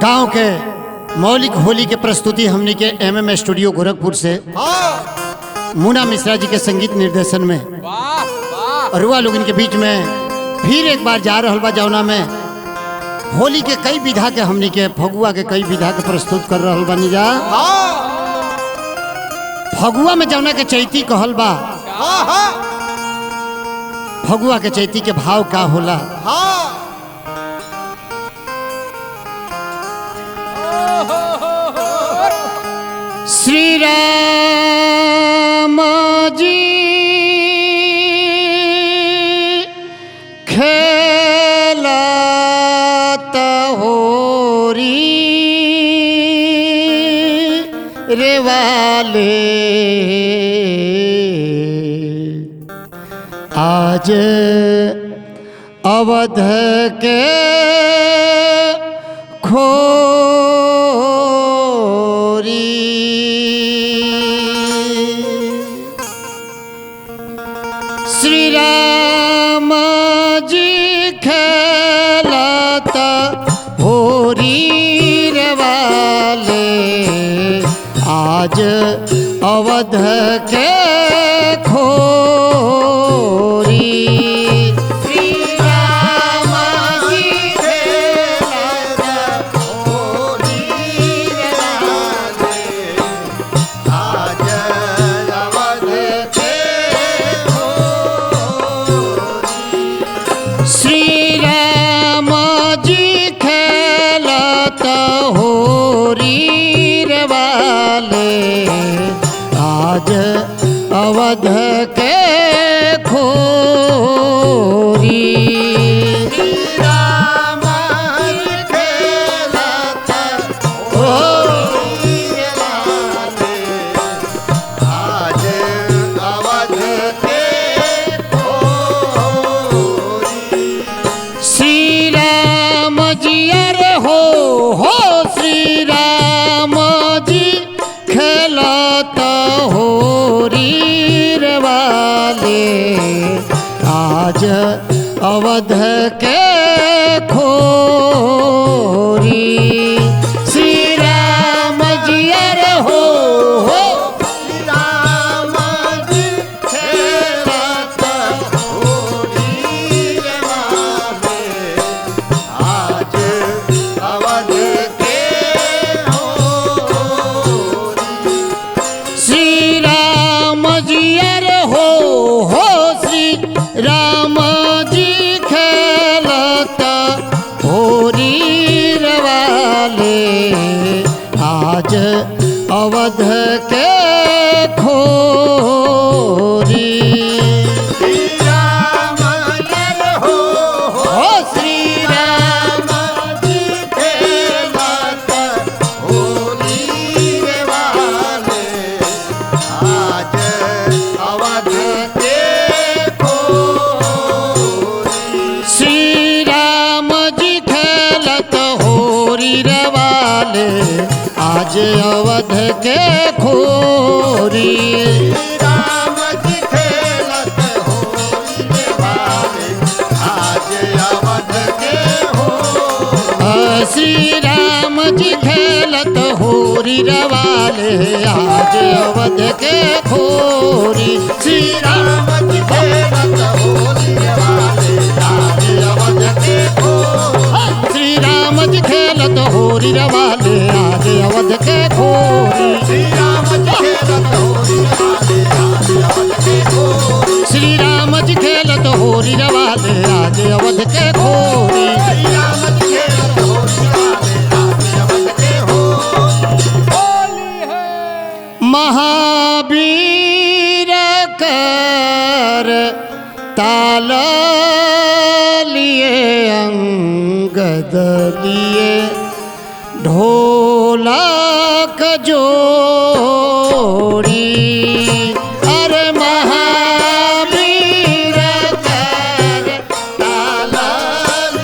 गांव के मौलिक होली के प्रस्तुति हमने के एमएम स्टूडियो गोरखपुर से मुना मिश्रा जी के संगीत निर्देशन में अरुआ लोग इनके बीच में फिर एक बार जा रहा बा जौना में होली के कई विधा के हमने के फगुआ के कई विधा के प्रस्तुत कर रहा बानी जा। फगुआ में जौना के चैती कहल बा, फगुआ के चैती के भाव का होला। श्री राम जी खेलत होरी रे वाले, आज अवध के खोरी। श्री राम जी खेलत होरी रे वाले, आज अवध के खोरी। श्री राम जी खेलत होरी रे वाले, आज अवध के खोरी। श्री राम जी खेलत होरी रे वाले, आज अवध के खोरी। श्री राम जी खेलत होरी रे वाले, आज अवध के खोरी। श्री राम जी अरे हो श्री राम जी खेलत होरी रे वाले, आज अवध के खोरी। श्री राम जी अरे हो श्री राम जी खेलत होरी रे वाले, आज अवध के खोरी। श्री राम जी अरे हो श्री राम जी खेलत होरी रे वाले, आज अवध के खोरी। श्री राम अरे हो श्री राम जी खेलत होरी रे वाले, आज अवध के खोरी। श्री राम जी खेलत होरी रे वाले, आज अवध के खोरी। राम जी खेलत होरी रे वाले, आज अवध के खोरी। श्री राम जी खेलत होरी रे वाले, आज अवध के खोरी। श्री राम जी खेलत होरी रे वाले, आज अवध के खोरी। श्री राम जी खेलत होरी रे वाले, आज अवध के खोरी। श्री राम जी खेलत होरी रे वाले, आज अवध के खोरी। श्री राम जी खेलत होरी रे वाले, आज अवध के खोरी। श्री राम जी खेलत होरी रे वाले, आज अवध के खोरी। महावीर कर ताल लिए अंगद लिए, ढोलक जोड़ी। अरे महावीर कर ताल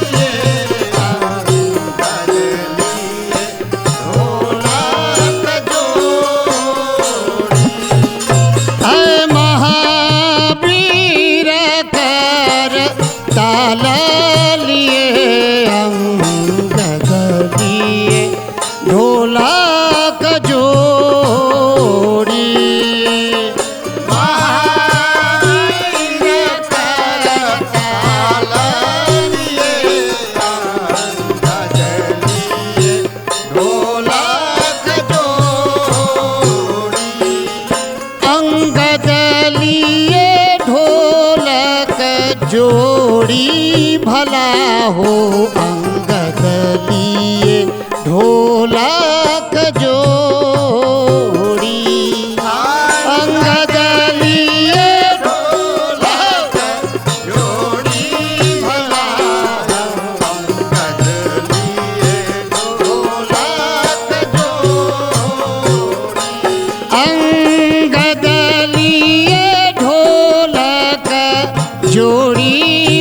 लिए अंगद लिए, ढोलक जोड़ी। अरे महावीर कर ताल लिए अंगद लिए, जोड़ी भला हो अंगद लिए ढोलक जोड़ी अंगद लिए ढोलक जोड़ी भला अंगद लिए ढोलक जोड़ी अंगद लिए ढोलक जोड़ी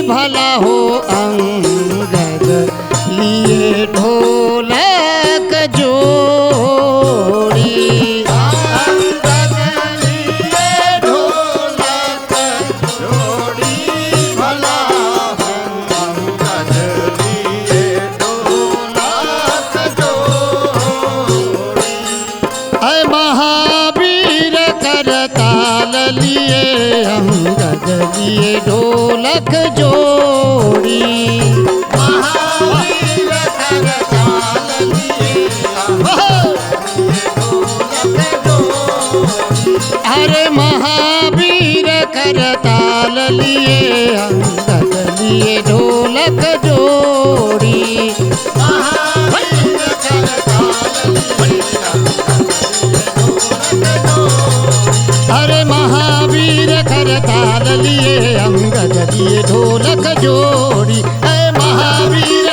भला हो अंगद लिए ढोलक जोड़ी अंगद लिए ढोलक जोड़ी भला हो अंगद लिए ढोलक जोड़ी ऐ महावीर करताल लिए अंगद लिए ढोलक जोड़ी महावीर करताल लिए ढोलक जोड़ी अरे महावीर करताल लिए अंगद लिए ढोलक जोड़ी महावीर अरे महावीर करताल लिए अंगद लिए ढोलक जोड़ी अरे महावीर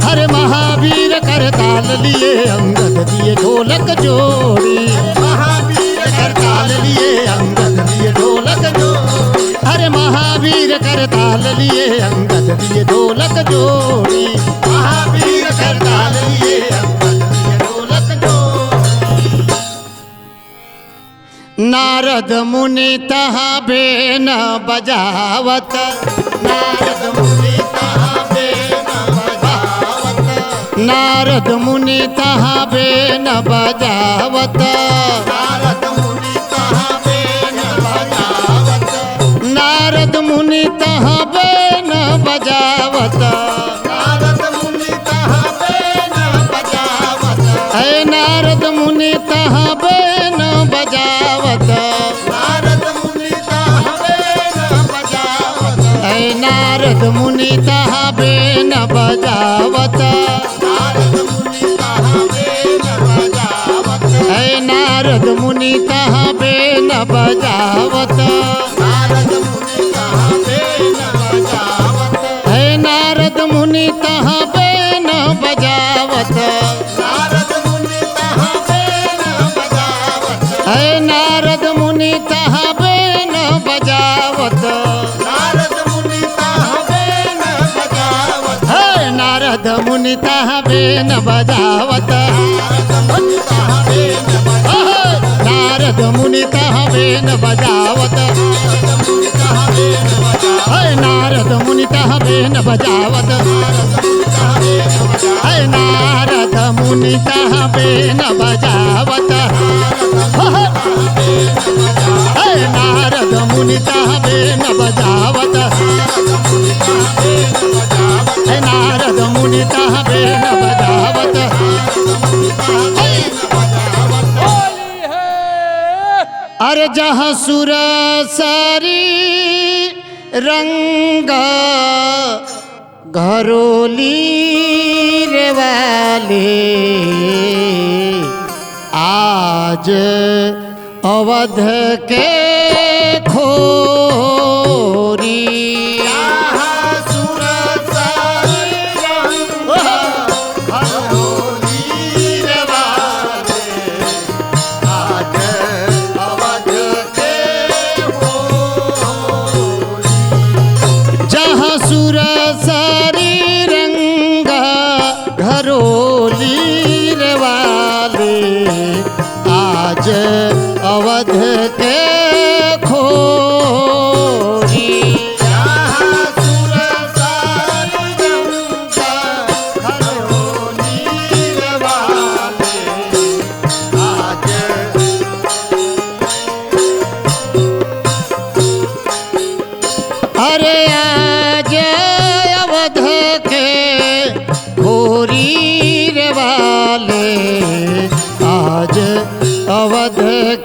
हरे महावीर करताल लिए अंगद लिए ढोलक जोड़ी महावीर करताल लिए अंगद लिए ढोलक जोड़ी हरे महावीर करताल लिए अंगद लिए ढोलक जोड़ी महावीर करताल लिए अंगद लिए ढोलक जोड़ी नारद मुनि तहाँ बेन बजावत नारद मुनि तहाँ बेन बजावत नारद मुनि तहाँ बेन बजावत नारद मुनि तहाँ बेन बजावत नारद मुनि तहाँ बेन बजावत नारद मुनि तहाँ बेन बजावत है नारद मुनि तहाँ बेन बजावत नारद मुनि तहाँ बेन बजावत है नारद मुनि तहाँ बेन बजावत नारद मुनि तहाँ बेन बजावत है नारद मुनि तहाँ बेन बजावत नारद मुनि तहाँ बेन बजावत है नारद मुनि तहाँ बेन बजावत नारद मुनि तहाँ बेन बजावत है नारद मुनि तहाँ बेन बजावत नारद मुनि तहाँ बेन बजावत है नारद मुनि तहाँ बेन बजावत नारद मुनि तहाँ बेन बजावत है नारद मुनि तहाँ बेन बजावत है नारद मुनि तहाँ बेन बजावत है नारद मुनि तहाँ बेन बजावत है नारद मुनि तहाँ बेन बजावत अरे जहाँ सुर सारी रंग घरोली रे वाले आज अवध के खोरी सुर सारी रंग घरोली रे वाले आज अवध के खोरी सुर सारी रंग घरोली रे वाले आज अरे आज अवध के खोरी रे वाले आज अवध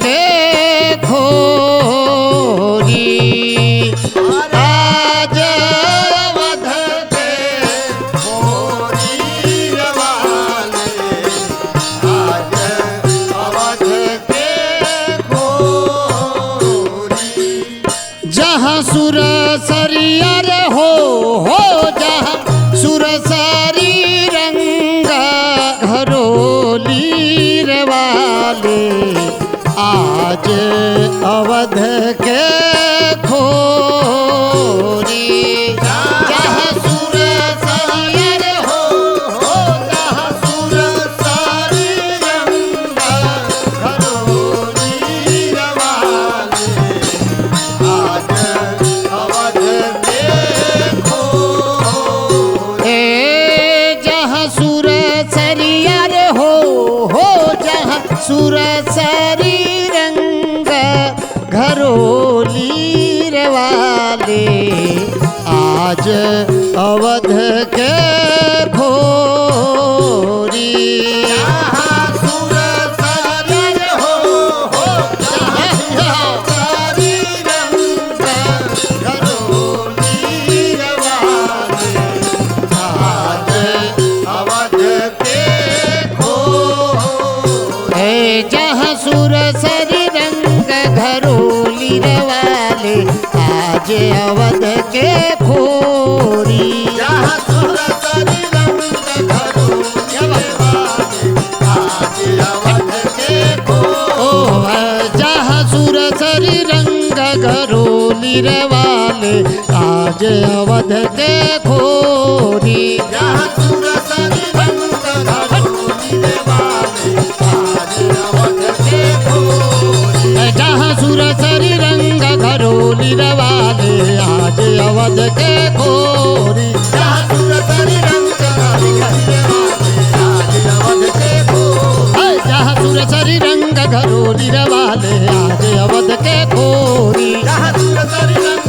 के खोरी जहाँ सुर सरियर हो जहाँ सुर सरी रंग घरोली रे वाले आज अवध के खोरी जहाँ सुर सरियर हो जहाँ सुर सरी रंग घरोली रे वाले आज अवध के खोरी जहाँ सुर सरियर हो जहाँ सुर सरी रंग घरोली रे वाले आज अवध के खोरी जहाँ सुर सरियर हो जहाँ सरी रंग घरोली रे वाले आज अवध के खोरी जहाँ सुर सरी रंग घरोली रे वाले आज अवध के खोरी जहाँ सुर सरी रंग घरोली रे वाले आज अवध के खोरी जहाँ सुर सरी रंग घरोली रे वाले आज अवध के खोरी जहाँ सुर सरी रंग घरोली रे वाले आज अवध के खोरी जहाँ सुर सरी रंग घरोली रे वाले आज अवध के खोरी जहाँ सुर सरी रंग जहाँ सुर सरी रंग घरोली रे वाले आज अवध के खोरी जहाँ सुर सरी रंग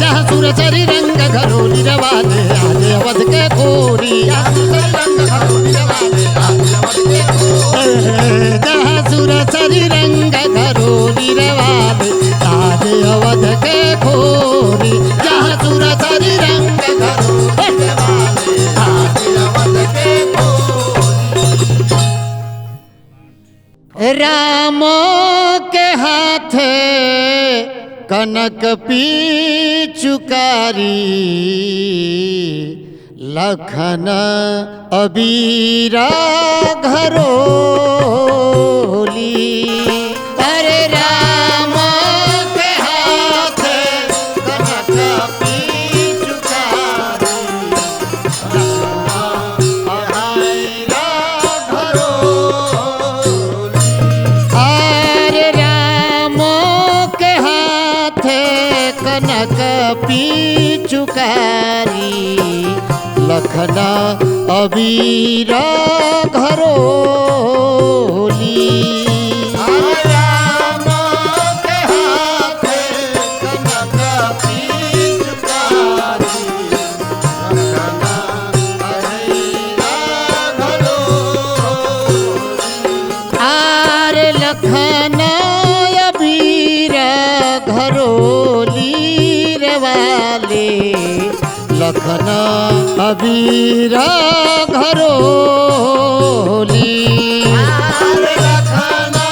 जहाँ सुर सरी रंग घरोली रे वाले आज अवध के खोरी जहाँ सुर सरी रंग घरोली रे वाले आज अवध के खोरी जहाँ सुर सरी रंग घरोली रे वाले आज अवध के खोरी राम के हाथ कनक पिचुकारी लखन अबीरा घरोली अरे राम के हाथ कनक पिचुकारी अबीरा घरोली अरे राम के हाथ कनक पिचुकारी लखना अबीरा घरोली राम के हाथ कनक पिचुकारी लखना अबीरा घरोली आरे लखना अबीरा घरोली रे वाले लखना अबीरा घरोली लखना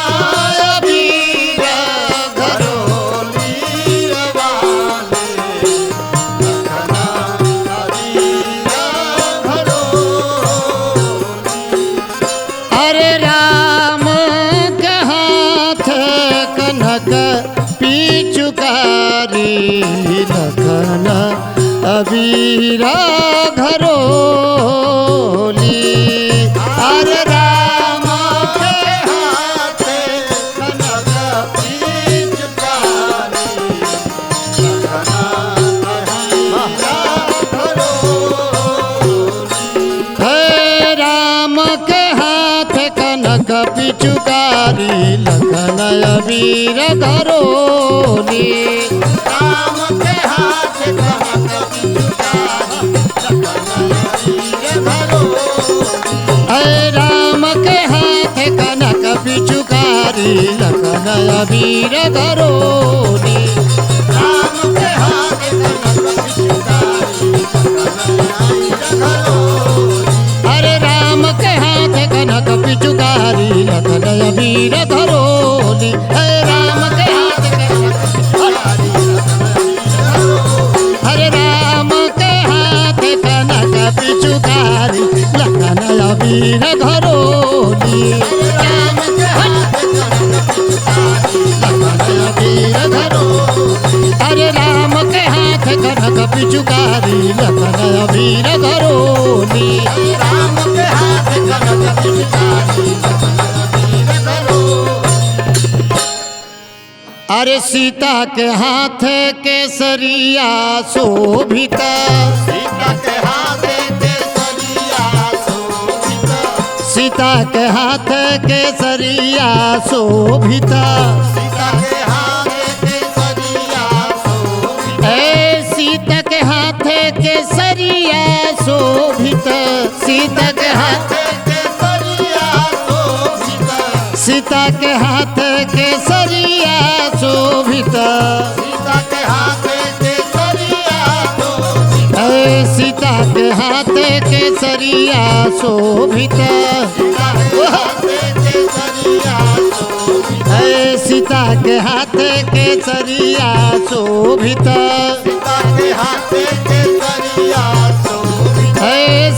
अबीरा घरोली रे वाले लखना अबीरा घरोली अरे राम के हाथ कनक पिचुकारी लखना अबीरा घरोली अरे राम के हाथ कनक पिचुकारी लखना अबीरा घरोली हे राम के हाथ कनक पिचुकारी लखना अबीरा घरोली राम के हाथ कनक राम के हाथ कनक पिचुकारी लखना अबीरा घरोली राम के हाथ कनक पिचुकारी अरे राम के हाथ कनक पिचुकारी लखना अबीरा घरोली राम अबीर घरोली राम के हाथ अबीर घरोली अरे राम के हाथ कनक पिचुकारी लखन अबीर घरोली राम के हाथ कनक पिचुकारी अरे सीता के हाथ केसरिया शोभिता सीता के हाथ केसरिया शोभिता सीता के हाथ केसरिया शोभिता सीता के हाथ केसरिया शोभिता सीता के हाथ केसरिया शोभिता सीता के हाथ सीता के हाथ केसरिया शोभिता सीता के हाथ केसरिया शोभिता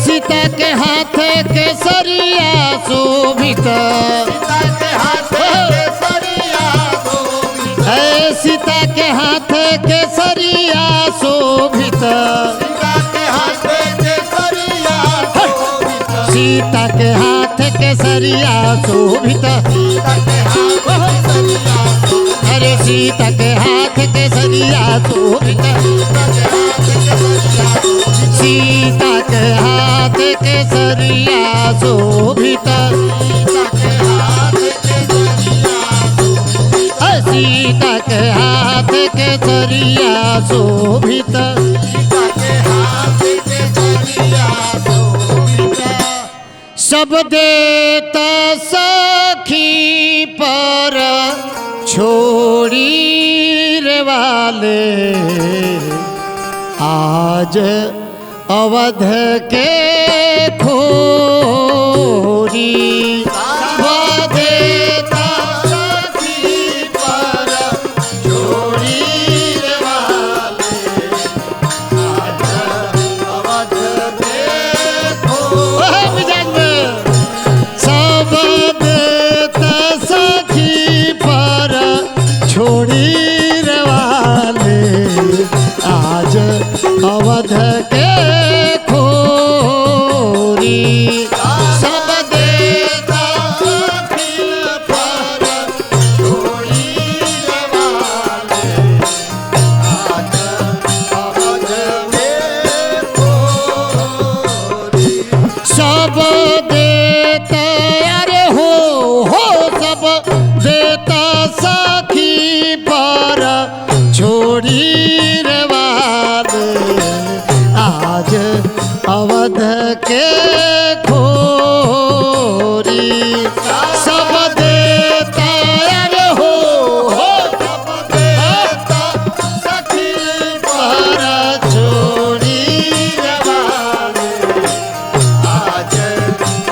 सीता के हाथ केसरिया शोभिता सीता के हाथ केसरिया शोभिता सीता के हाथ केसरिया शोभिता सीता के हाथ केसरिया शोभिता सीता के हाथ केसरिया शोभिता अरे सीता के हाथ केसरिया शोभिता सीता के हाथ केसरिया शोभिता सीता के हाथ केसरिया शोभिता सब देता सखी पर छोड़ी रे वाले आज अवध के खोरी अवध के खोरी सब देता पर छोड़ी आज अवध के खोरी सब देता अरे हो सब देता सखी पर छोड़ी आज अवध के खोरी सब देता अरे हो सब देता सखी पर छोड़ी आज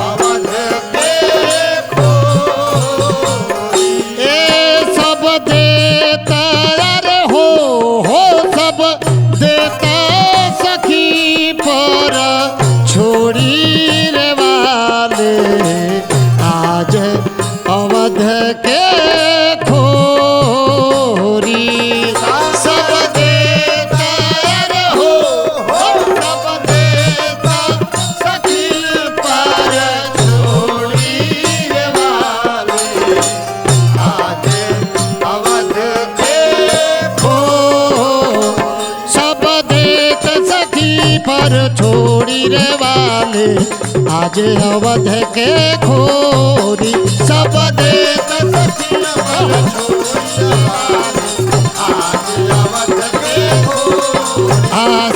अवध के खोरी सब देता अरे हो सब देता पर छोड़ी रे वाले आज अवध के खोरी सब देता रे हो सब देता सखी पर छोड़ी रे वाले आज अवध के सब देता सखी पर छोड़ी रे वाले आज अवध के खोरी सब देत सखी पर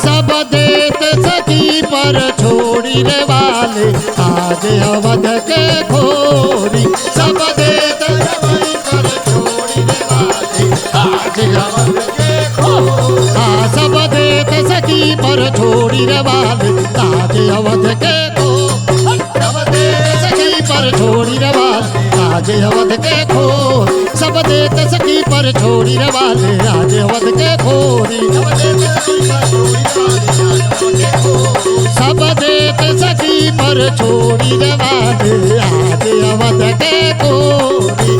सब देत सखी पर छोड़ी रे वाले आज अवध के खोरी सब देत सखी पर छोड़ी रे वाले आज अवध के खोरी सब देत सखी पर छोड़ी रे वाले आज अवध के खोरी सब देत सखी पर छोड़ी रे वाले आज अवध के खोर सब देत सखी पर छोड़ी रे वाले आज अवध के खोरी सब देत सखी पर छोड़ी रे वाले आज अवध के खोरी